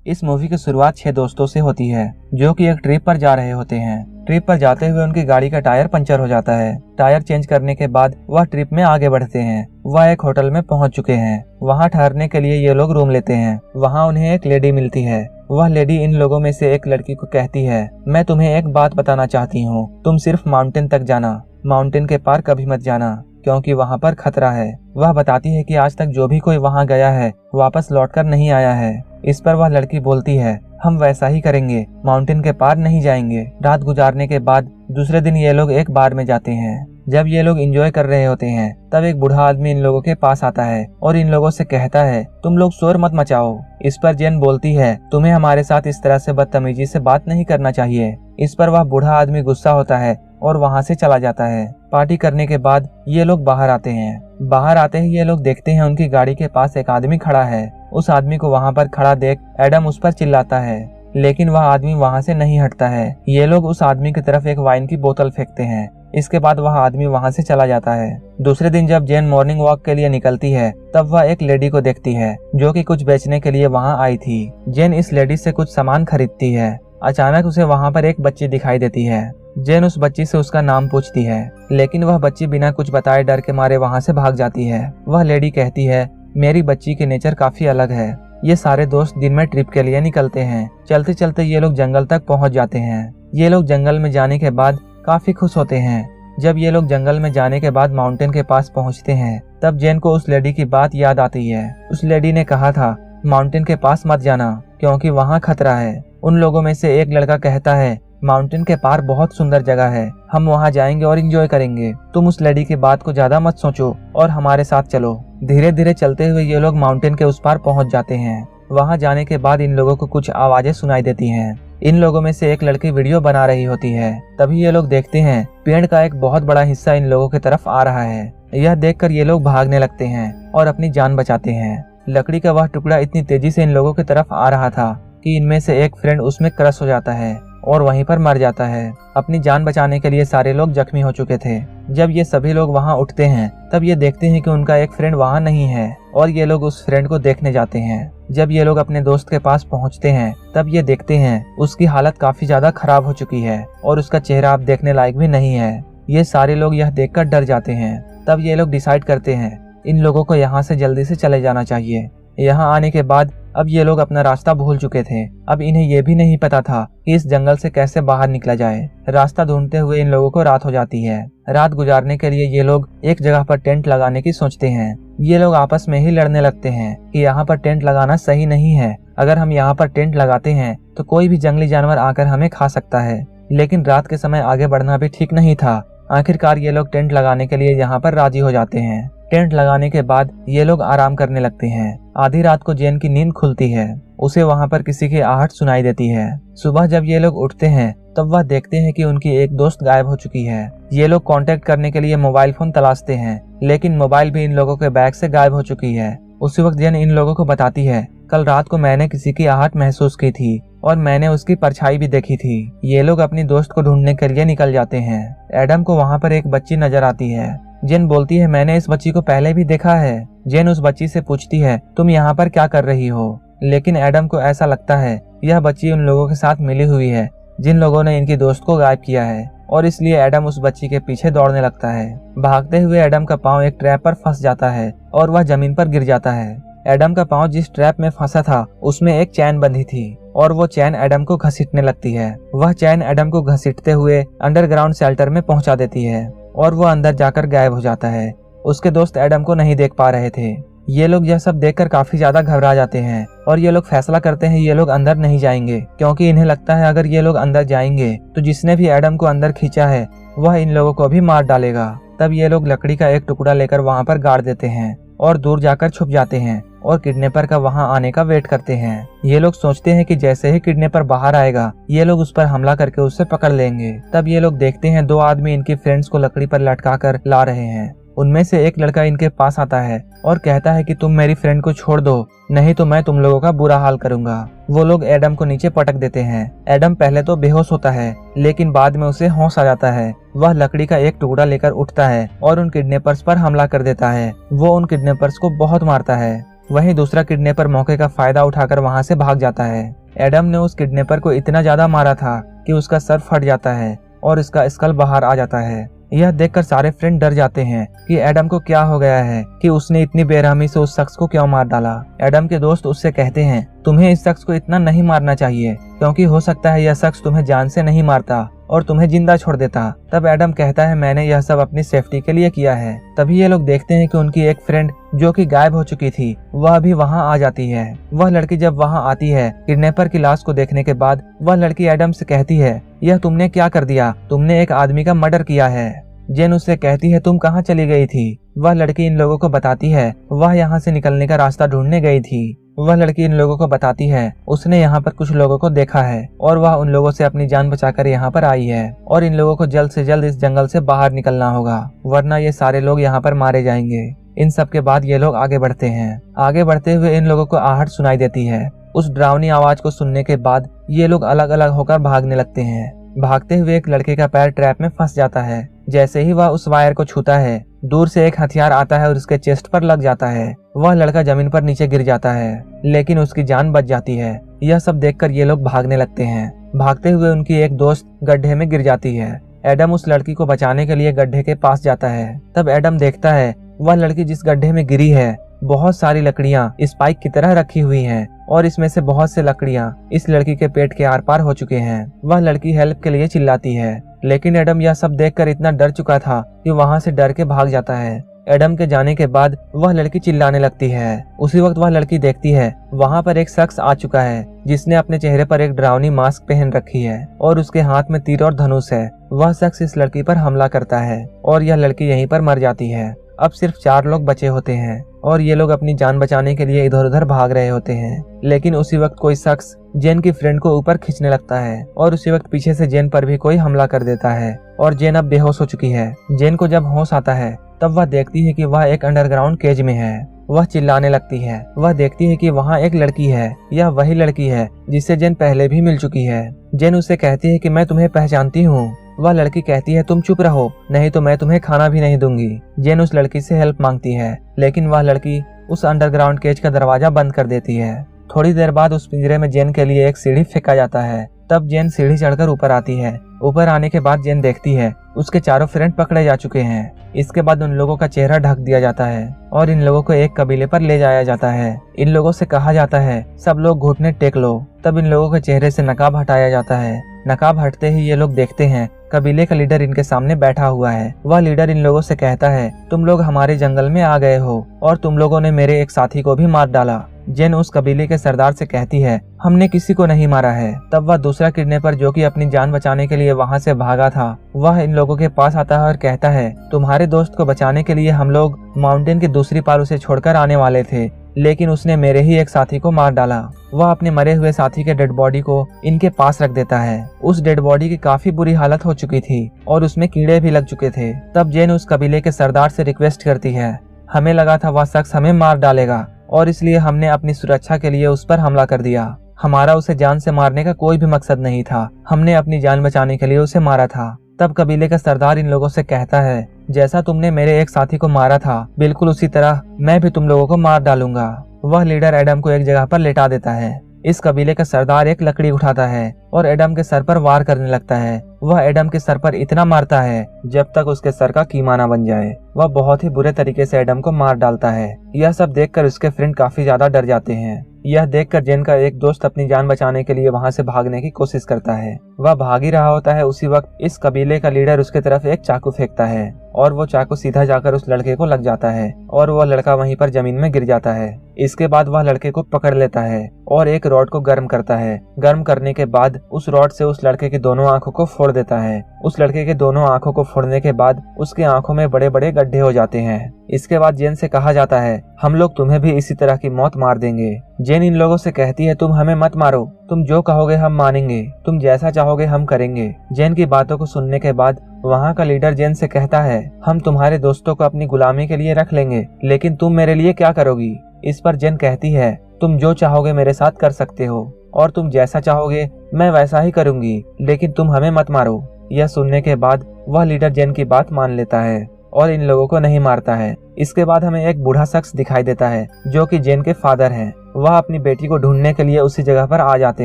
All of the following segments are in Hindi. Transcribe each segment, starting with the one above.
इस मूवी की शुरुआत 6 दोस्तों से होती है जो कि एक ट्रिप पर जा रहे होते हैं। ट्रिप पर जाते हुए उनकी गाड़ी का टायर पंचर हो जाता है। टायर चेंज करने के बाद वह ट्रिप में आगे बढ़ते हैं। वह एक होटल में पहुंच चुके हैं। वहां ठहरने के लिए ये लोग रूम लेते हैं। वहां उन्हें एक लेडी मिलती है। वह लेडी इन लोगों में से एक लड़की को कहती है, मैं तुम्हें एक बात बताना चाहती हूँ, तुम सिर्फ माउंटेन तक जाना, माउंटेन के पार कभी मत जाना क्योंकि वहाँ पर खतरा है। वह बताती है कि आज तक जो भी कोई वहाँ गया है वापस लौटकर नहीं आया है। इस पर वह लड़की बोलती है, हम वैसा ही करेंगे, माउंटेन के पार नहीं जाएंगे। रात गुजारने के बाद दूसरे दिन ये लोग एक बार में जाते हैं। जब ये लोग एंजॉय कर रहे होते हैं तब एक बूढ़ा आदमी इन लोगों के पास आता है और इन लोगों से कहता है, तुम लोग शोर मत मचाओ। इस पर जेन बोलती है, तुम्हें हमारे साथ इस तरह से बदतमीजी से बात नहीं करना चाहिए। इस पर वह बूढ़ा आदमी गुस्सा होता है और वहाँ से चला जाता है। पार्टी करने के बाद ये लोग बाहर आते हैं। बाहर आते ही ये लोग देखते हैं उनकी गाड़ी के पास एक आदमी खड़ा है। उस आदमी को वहाँ पर खड़ा देख एडम उस पर चिल्लाता है, लेकिन वह आदमी वहाँ से नहीं हटता है। ये लोग उस आदमी की तरफ एक वाइन की बोतल फेंकते हैं। इसके बाद वह आदमी वहाँ से चला जाता है। दूसरे दिन जब जेन मॉर्निंग वॉक के लिए निकलती है तब वह एक लेडी को देखती है जो कि कुछ बेचने के लिए वहाँ आई थी। जेन इस लेडी से कुछ सामान खरीदती है। अचानक उसे वहाँ पर एक बच्ची दिखाई देती है। जेन उस बच्ची से उसका नाम पूछती है, लेकिन वह बच्ची बिना कुछ बताए डर के मारे वहाँ से भाग जाती है। वह लेडी कहती है, मेरी बच्ची की नेचर काफी अलग है। ये सारे दोस्त दिन में ट्रिप के लिए निकलते हैं। चलते चलते ये लोग जंगल तक पहुँच जाते हैं। ये लोग जंगल में जाने के बाद काफी खुश होते हैं। जब ये लोग जंगल में जाने के बाद माउंटेन के पास पहुँचते हैं तब जेन को उस लेडी की बात याद आती है। उस लेडी ने कहा था माउंटेन के पास मत जाना क्योंकि वहाँ खतरा है। उन लोगों में से एक लड़का कहता है, माउंटेन के पार बहुत सुंदर जगह है, हम वहाँ जाएंगे और एंजॉय करेंगे। तुम उस लेडी की बात को ज्यादा मत सोचो और हमारे साथ चलो। धीरे धीरे चलते हुए ये लोग माउंटेन के उस पार पहुँच जाते हैं। वहाँ जाने के बाद इन लोगों को कुछ आवाजें सुनाई देती हैं। इन लोगों में से एक लड़की वीडियो बना रही होती है। तभी ये लोग देखते हैं पेड़ का एक बहुत बड़ा हिस्सा इन लोगों की तरफ आ रहा है। यह देखकर ये लोग भागने लगते हैं और अपनी जान बचाते हैं। लकड़ी का वह टुकड़ा इतनी तेजी से इन लोगों की तरफ आ रहा था कि इनमें से एक फ्रेंड उसमें क्रश हो जाता है और वहीं पर मर जाता है। अपनी जान बचाने के लिए सारे लोग जख्मी हो चुके थे। जब ये सभी लोग वहां उठते हैं तब ये देखते हैं कि उनका एक फ्रेंड वहां नहीं है और ये लोग उस फ्रेंड को देखने जाते हैं। जब ये लोग अपने दोस्त के पास पहुंचते हैं तब ये देखते हैं उसकी हालत काफी ज्यादा खराब हो चुकी है और उसका चेहरा अब देखने लायक भी नहीं है। ये सारे लोग यह देखकर डर जाते हैं। तब ये लोग डिसाइड करते हैं इन लोगों को यहाँ से जल्दी से चले जाना चाहिए। यहाँ आने के बाद अब ये लोग अपना रास्ता भूल चुके थे। अब इन्हें यह भी नहीं पता था कि इस जंगल से कैसे बाहर निकला जाए। रास्ता ढूंढते हुए इन लोगों को रात हो जाती है। रात गुजारने के लिए ये लोग एक जगह पर टेंट लगाने की सोचते हैं। ये लोग आपस में ही लड़ने लगते हैं कि यहाँ पर टेंट लगाना सही नहीं है। अगर हम यहाँ पर टेंट लगाते हैं तो कोई भी जंगली जानवर आकर हमें खा सकता है। लेकिन रात के समय आगे बढ़ना भी ठीक नहीं था। आखिरकार ये लोग टेंट लगाने के लिए यहाँ पर राजी हो जाते हैं। टेंट लगाने के बाद ये लोग आराम करने लगते हैं। आधी रात को जेन की नींद खुलती है। उसे वहाँ पर किसी की आहट सुनाई देती है। सुबह जब ये लोग उठते हैं तब वह देखते हैं कि उनकी एक दोस्त गायब हो चुकी है। ये लोग कांटेक्ट करने के लिए मोबाइल फोन तलाशते हैं, लेकिन मोबाइल भी इन लोगों के बैग से गायब हो चुकी है। उसी वक्त जेन इन लोगों को बताती है, कल रात को मैंने किसी की आहट महसूस की थी और मैंने उसकी परछाई भी देखी थी। ये लोग अपनी दोस्त को ढूंढने के लिए निकल जाते हैं। एडम को वहाँ पर एक बच्ची नजर आती है। जेन बोलती है, मैंने इस बच्ची को पहले भी देखा है। जेन उस बच्ची से पूछती है, तुम यहाँ पर क्या कर रही हो? लेकिन एडम को ऐसा लगता है यह बच्ची उन लोगों के साथ मिली हुई है जिन लोगों ने इनकी दोस्त को गायब किया है, और इसलिए एडम उस बच्ची के पीछे दौड़ने लगता है। भागते हुए एडम का पाँव एक ट्रैप पर फंस जाता है और वह जमीन पर गिर जाता है। एडम का पाँव जिस ट्रैप में फंसा था उसमें एक चैन बंधी थी और वो चैन एडम को घसीटने लगती है। वह चैन एडम को घसीटते हुए अंडरग्राउंड शेल्टर में पहुंचा देती है और वो अंदर जाकर गायब हो जाता है। उसके दोस्त एडम को नहीं देख पा रहे थे। ये लोग यह सब देखकर काफी ज्यादा घबरा जाते हैं और ये लोग फैसला करते हैं ये लोग अंदर नहीं जाएंगे, क्योंकि इन्हें लगता है अगर ये लोग अंदर जाएंगे तो जिसने भी एडम को अंदर खींचा है वह इन लोगों को भी मार डालेगा। तब ये लोग लकड़ी का एक टुकड़ा लेकर वहाँ पर गाड़ देते हैं और दूर जाकर छुप जाते हैं और किडनैपर का वहाँ आने का वेट करते हैं। ये लोग सोचते हैं कि जैसे ही किडनैपर बाहर आएगा ये लोग उस पर हमला करके उससे पकड़ लेंगे। तब ये लोग देखते हैं दो आदमी इनके फ्रेंड्स को लकड़ी पर लटका कर ला रहे हैं। उनमें से एक लड़का इनके पास आता है और कहता है कि तुम मेरी फ्रेंड को छोड़ दो, नहीं तो मैं तुम लोगों का बुरा हाल करूंगा। वो लोग एडम को नीचे पटक देते हैं। एडम पहले तो बेहोश होता है, लेकिन बाद में उसे होश आ जाता है। वह लकड़ी का एक टुकड़ा लेकर उठता है और उन किडनैपर्स पर हमला कर देता है। वो उन किडनैपर्स को बहुत मारता है। वहीं दूसरा किडनैपर मौके का फायदा उठाकर वहां से भाग जाता है। एडम ने उस किडनैपर को इतना ज्यादा मारा था कि उसका सर फट जाता है और इसका स्कल बाहर आ जाता है। यह देखकर सारे फ्रेंड डर जाते हैं कि एडम को क्या हो गया है कि उसने इतनी बेरहमी से उस शख्स को क्यों मार डाला। एडम के दोस्त उससे कहते हैं तुम्हें इस शख्स को इतना नहीं मारना चाहिए, क्योंकि हो सकता है यह शख्स तुम्हें जान से नहीं मारता और तुम्हें जिंदा छोड़ देता। तब एडम कहता है मैंने यह सब अपनी सेफ्टी के लिए किया है। तभी ये लोग देखते हैं कि उनकी एक फ्रेंड जो कि गायब हो चुकी थी वह भी वहां आ जाती है। वह लड़की जब वहां आती है किडनैपर की लाश को देखने के बाद वह लड़की एडम से कहती है यह तुमने क्या कर दिया, तुमने एक आदमी का मर्डर किया है। जेन उससे कहती है तुम कहाँ चली गई थी। वह लड़की इन लोगों को बताती है वह यहाँ से निकलने का रास्ता ढूंढने गई थी। वह लड़की इन लोगों को बताती है उसने यहाँ पर कुछ लोगों को देखा है और वह उन लोगों से अपनी जान बचाकर यहाँ पर आई है और इन लोगों को जल्द से जल्द इस जंगल से बाहर निकलना होगा, वरना ये सारे लोग यहाँ पर मारे जाएंगे। इन सब के बाद ये लोग आगे बढ़ते हैं। आगे बढ़ते हुए इन लोगों को आहट सुनाई देती है। उस डरावनी आवाज को सुनने के बाद ये लोग अलग अलग होकर भागने लगते हैं। भागते हुए एक लड़के का पैर ट्रैप में फंस जाता है। जैसे ही वह उस वायर को छूता है दूर से एक हथियार आता है और उसके चेस्ट पर लग जाता है। वह लड़का जमीन पर नीचे गिर जाता है लेकिन उसकी जान बच जाती है। यह सब देखकर ये लोग भागने लगते हैं। भागते हुए उनकी एक दोस्त गड्ढे में गिर जाती है। एडम उस लड़की को बचाने के लिए गड्ढे के पास जाता है। तब एडम देखता है वह लड़की जिस गड्ढे में गिरी है बहुत सारी लकड़ियां स्पाइक की तरह रखी हुई हैं और इसमें से बहुत से लकड़ियां इस लड़की के पेट के आर पार हो चुके हैं। वह लड़की हेल्प के लिए चिल्लाती है लेकिन एडम यह सब देखकर इतना डर चुका था कि वहां से डर के भाग जाता है। एडम के जाने के बाद वह लड़की चिल्लाने लगती है। उसी वक्त वह लड़की देखती है वहां पर एक शख्स आ चुका है जिसने अपने चेहरे पर एक डरावनी मास्क पहन रखी है और उसके हाथ में तीर और धनुष है। वह शख्स इस लड़की पर हमला करता है और यह लड़की यहीं पर मर जाती है। अब सिर्फ 4 लोग बचे होते हैं और ये लोग अपनी जान बचाने के लिए इधर उधर भाग रहे होते हैं। लेकिन उसी वक्त कोई शख्स जेन की फ्रेंड को ऊपर खींचने लगता है और उसी वक्त पीछे से जेन पर भी कोई हमला कर देता है और जेन अब बेहोश हो चुकी है। जेन को जब होश आता है तब वह देखती है कि वह एक अंडरग्राउंड केज में है। वह चिल्लाने लगती है। वह देखती है कि वहाँ एक लड़की है। यह वही लड़की है जिससे जेन पहले भी मिल चुकी है। जेन उससे कहती है कि मैं तुम्हें पहचानती हूँ। वह लड़की कहती है तुम चुप रहो नहीं तो मैं तुम्हें खाना भी नहीं दूंगी। जेन उस लड़की से हेल्प मांगती है लेकिन वह लड़की उस अंडरग्राउंड केज का दरवाजा बंद कर देती है। थोड़ी देर बाद उस पिंजरे में जेन के लिए एक सीढ़ी फेंका जाता है। तब जेन सीढ़ी चढ़कर ऊपर आती है। ऊपर आने के बाद जेन देखती है उसके चारों फ्रेंड पकड़े जा चुके हैं। इसके बाद उन लोगों का चेहरा ढक दिया जाता है और इन लोगों को एक कबीले पर ले जाया जाता है। इन लोगों से कहा जाता है सब लोग घुटने टेक लो। तब इन लोगों के चेहरे से नकाब हटाया जाता है। नकाब हटते ही ये लोग देखते हैं कबीले का लीडर इनके सामने बैठा हुआ है। वह लीडर इन लोगों से कहता है तुम लोग हमारे जंगल में आ गए हो और तुम लोगों ने मेरे एक साथी को भी मार डाला। जेन उस कबीले के सरदार से कहती है हमने किसी को नहीं मारा है। तब वह दूसरा किडनैपर जो कि अपनी जान बचाने के लिए वहां से भागा था वह इन लोगों के पास आता है और कहता है तुम्हारे दोस्त को बचाने के लिए हम लोग माउंटेन की दूसरी पार उसे छोड़कर आने वाले थे लेकिन उसने मेरे ही एक साथी को मार डाला। वह अपने मरे हुए साथी के डेड बॉडी को इनके पास रख देता है। उस डेड बॉडी की काफी बुरी हालत हो चुकी थी और उसमें कीड़े भी लग चुके थे। तब जेन उस कबीले के सरदार से रिक्वेस्ट करती है हमें लगा था वह शख्स हमें मार डालेगा और इसलिए हमने अपनी सुरक्षा के लिए उस पर हमला कर दिया। हमारा उसे जान से मारने का कोई भी मकसद नहीं था, हमने अपनी जान बचाने के लिए उसे मारा था। तब कबीले का सरदार इन लोगों से कहता है जैसा तुमने मेरे एक साथी को मारा था बिल्कुल उसी तरह मैं भी तुम लोगों को मार डालूंगा। वह लीडर एडम को एक जगह पर लेटा देता है। इस कबीले का सरदार एक लकड़ी उठाता है और एडम के सर पर वार करने लगता है। वह एडम के सर पर इतना मारता है जब तक उसके सर का कीमा ना बन जाए। वह बहुत ही बुरे तरीके से एडम को मार डालता है। यह सब देखकर उसके फ्रेंड काफी ज्यादा डर जाते हैं। यह देखकर जेन का एक दोस्त अपनी जान बचाने के लिए वहां से भागने की कोशिश करता है। वह भाग ही रहा होता है उसी वक्त इस कबीले का लीडर उसके तरफ एक चाकू फेंकता है और वो चाकू सीधा जाकर उस लड़के को लग जाता है और वह लड़का वहीं पर जमीन में गिर जाता है। इसके बाद वह लड़के को पकड़ लेता है और एक रॉड को गर्म करता है। गर्म करने के बाद उस रॉड से उस लड़के की दोनों आंखों को फोड़ देता है। उस लड़के के दोनों आंखों को फोड़ने के बाद उसके आंखों में बड़े बड़े गड्ढे हो जाते हैं। इसके बाद जेन से कहा जाता है हम लोग तुम्हें भी इसी तरह की मौत मार देंगे। जेन इन लोगों से कहती है तुम हमें मत मारो, तुम जो कहोगे हम मानेंगे, तुम जैसा चाहोगे हम करेंगे। जेन की बातों को सुनने के बाद वहाँ का लीडर जेन से कहता है हम तुम्हारे दोस्तों को अपनी गुलामी के लिए रख लेंगे लेकिन तुम मेरे लिए क्या करोगी। इस पर जेन कहती है तुम जो चाहोगे मेरे साथ कर सकते हो और तुम जैसा चाहोगे मैं वैसा ही करूंगी लेकिन तुम हमें मत मारो। यह सुनने के बाद वह लीडर जेन की बात मान लेता है और इन लोगों को नहीं मारता है। इसके बाद हमें एक बूढ़ा शख्स दिखाई देता है जो कि जेन के फादर हैं। वह अपनी बेटी को ढूंढने के लिए उसी जगह पर आ जाते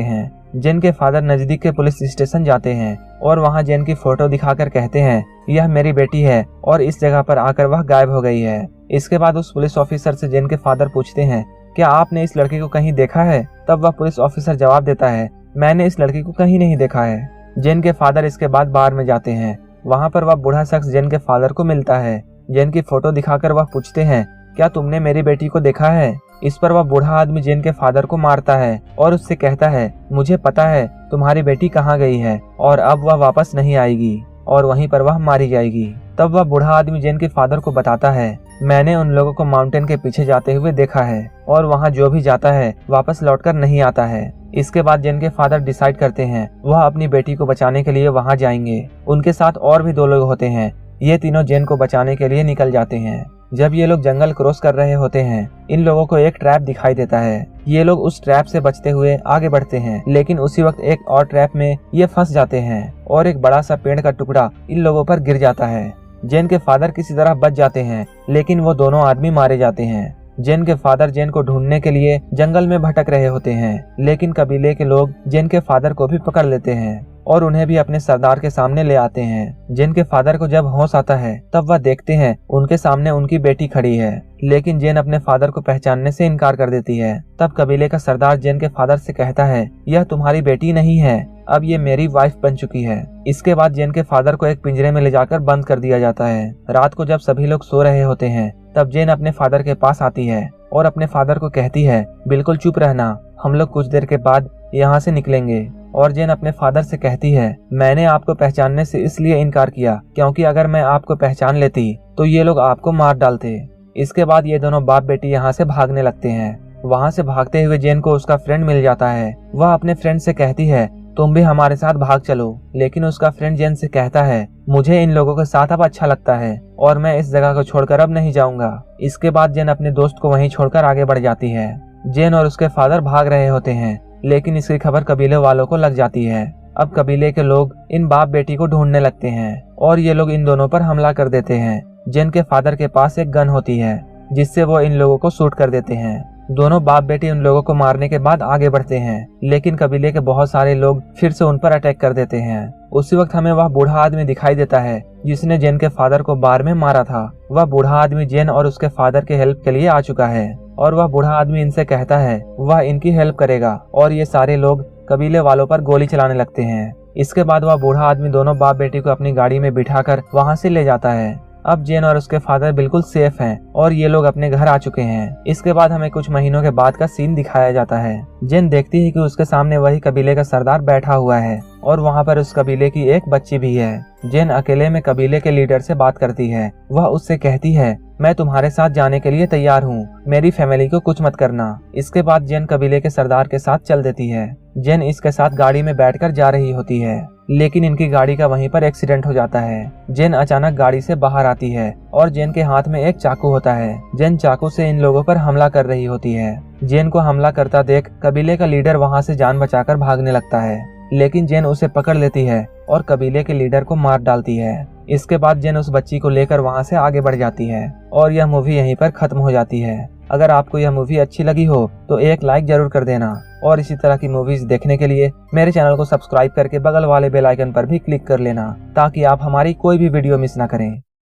हैं। जेन के फादर नजदीक के पुलिस स्टेशन जाते हैं और वहां जेन की फोटो दिखाकर कहते हैं यह मेरी बेटी है और इस जगह पर आकर वह गायब हो गई है। इसके बाद उस पुलिस ऑफिसर से जेन के फादर पूछते हैं क्या आपने इस लड़की को कहीं देखा है? तब वह पुलिस ऑफिसर जवाब देता है मैंने इस लड़की को कहीं नहीं देखा है। जेन के फादर इसके बाद बार में जाते हैं। वहां पर वह बूढ़ा शख्स जेन के फादर को मिलता है। जेन की फोटो दिखाकर वह पूछते हैं क्या तुमने मेरी बेटी को देखा है? इस पर वह बूढ़ा आदमी जेन के फादर को मारता है और उससे कहता है मुझे पता है तुम्हारी बेटी कहाँ गई है और अब वह वापस नहीं आएगी और वहीं पर वह मारी जाएगी। तब वह बूढ़ा आदमी जेन के फादर को बताता है मैंने उन लोगों को माउंटेन के पीछे जाते हुए देखा है और वहाँ जो भी जाता है वापस लौटकर नहीं आता है। इसके बाद जेन के फादर डिसाइड करते हैं वह अपनी बेटी को बचाने के लिए वहाँ जाएंगे। उनके साथ और भी 2 लोग होते हैं। ये तीनों जेन को बचाने के लिए निकल जाते हैं। जब ये लोग जंगल क्रॉस कर रहे होते हैं इन लोगों को एक ट्रैप दिखाई देता है। ये लोग उस ट्रैप से बचते हुए आगे बढ़ते हैं, लेकिन उसी वक्त एक और ट्रैप में ये फंस जाते हैं और एक बड़ा सा पेड़ का टुकड़ा इन लोगों पर गिर जाता है। जेन के फादर किसी तरह बच जाते हैं, लेकिन वो दोनों आदमी मारे जाते हैं। जेन के फादर जेन को ढूंढने के लिए जंगल में भटक रहे होते हैं, लेकिन कबीले के लोग जेन के फादर को भी पकड़ लेते हैं और उन्हें भी अपने सरदार के सामने ले आते हैं। जेन के फादर को जब होश आता है तब वह देखते हैं उनके सामने उनकी बेटी खड़ी है, लेकिन जेन अपने फादर को पहचानने से इनकार कर देती है। तब कबीले का सरदार जेन के फादर से कहता है यह तुम्हारी बेटी नहीं है, अब ये मेरी वाइफ बन चुकी है। इसके बाद जेन के फादर को एक पिंजरे में ले जाकर बंद कर दिया जाता है। रात को जब सभी लोग सो रहे होते हैं तब जेन अपने फादर के पास आती है और अपने फादर को कहती है बिल्कुल चुप रहना, हम लोग कुछ देर के बाद यहाँ से निकलेंगे। और जेन अपने फादर से कहती है मैंने आपको पहचानने से इसलिए इनकार किया क्योंकि अगर मैं आपको पहचान लेती तो ये लोग आपको मार डालते। इसके बाद ये दोनों बाप बेटी यहाँ से भागने लगते हैं। वहाँ से भागते हुए जेन को उसका फ्रेंड मिल जाता है। वह अपने फ्रेंड से कहती है तुम भी हमारे साथ भाग चलो, लेकिन उसका फ्रेंड जेन से कहता है मुझे इन लोगों के साथ अब अच्छा लगता है और मैं इस जगह को छोड़कर अब नहीं जाऊंगा। इसके बाद जेन अपने दोस्त को वहीं छोड़कर आगे बढ़ जाती है। जेन और उसके फादर भाग रहे होते हैं, लेकिन इसकी खबर कबीले वालों को लग जाती है। अब कबीले के लोग इन बाप बेटी को ढूंढने लगते हैं और ये लोग इन दोनों पर हमला कर देते हैं। जेन के फादर के पास एक गन होती है जिससे वो इन लोगों को शूट कर देते हैं। दोनों बाप बेटी उन लोगों को मारने के बाद आगे बढ़ते हैं, लेकिन कबीले के बहुत सारे लोग फिर से उन पर अटैक कर देते हैं। उसी वक्त हमें वह बूढ़ा आदमी दिखाई देता है जिसने जेन के फादर को बार में मारा था। वह बूढ़ा आदमी जेन और उसके फादर के हेल्प के लिए आ चुका है और वह बूढ़ा आदमी इनसे कहता है वह इनकी हेल्प करेगा और ये सारे लोग कबीले वालों पर गोली चलाने लगते हैं। इसके बाद वह बूढ़ा आदमी दोनों बाप बेटी को अपनी गाड़ी में बिठाकर वहां से ले जाता है। अब जेन और उसके फादर बिल्कुल सेफ हैं और ये लोग अपने घर आ चुके हैं। इसके बाद हमें कुछ महीनों के बाद का सीन दिखाया जाता है। जेन देखती है कि उसके सामने वही कबीले का सरदार बैठा हुआ है और वहाँ पर उस कबीले की एक बच्ची भी है। जेन अकेले में कबीले के लीडर से बात करती है। वह उससे कहती है मैं तुम्हारे साथ जाने के लिए तैयार हूँ, मेरी फैमिली को कुछ मत करना। इसके बाद जेन कबीले के सरदार के साथ चल देती है। जेन इसके साथ गाड़ी में बैठकर जा रही होती है, लेकिन इनकी गाड़ी का वहीं पर एक्सीडेंट हो जाता है। जेन अचानक गाड़ी से बाहर आती है और जेन के हाथ में एक चाकू होता है। जेन चाकू से इन लोगों पर हमला कर रही होती है। जेन को हमला करता देख कबीले का लीडर वहां से जान बचाकर भागने लगता है, लेकिन जेन उसे पकड़ लेती है और कबीले के लीडर को मार डालती है। इसके बाद जेन उस बच्ची को लेकर वहां से आगे बढ़ जाती है और यह मूवी यहीं पर खत्म हो जाती है। अगर आपको यह मूवी अच्छी लगी हो तो एक लाइक जरूर कर देना और इसी तरह की मूवीज देखने के लिए मेरे चैनल को सब्सक्राइब करके बगल वाले बेल आइकन पर भी क्लिक कर लेना ताकि आप हमारी कोई भी वीडियो मिस ना करें।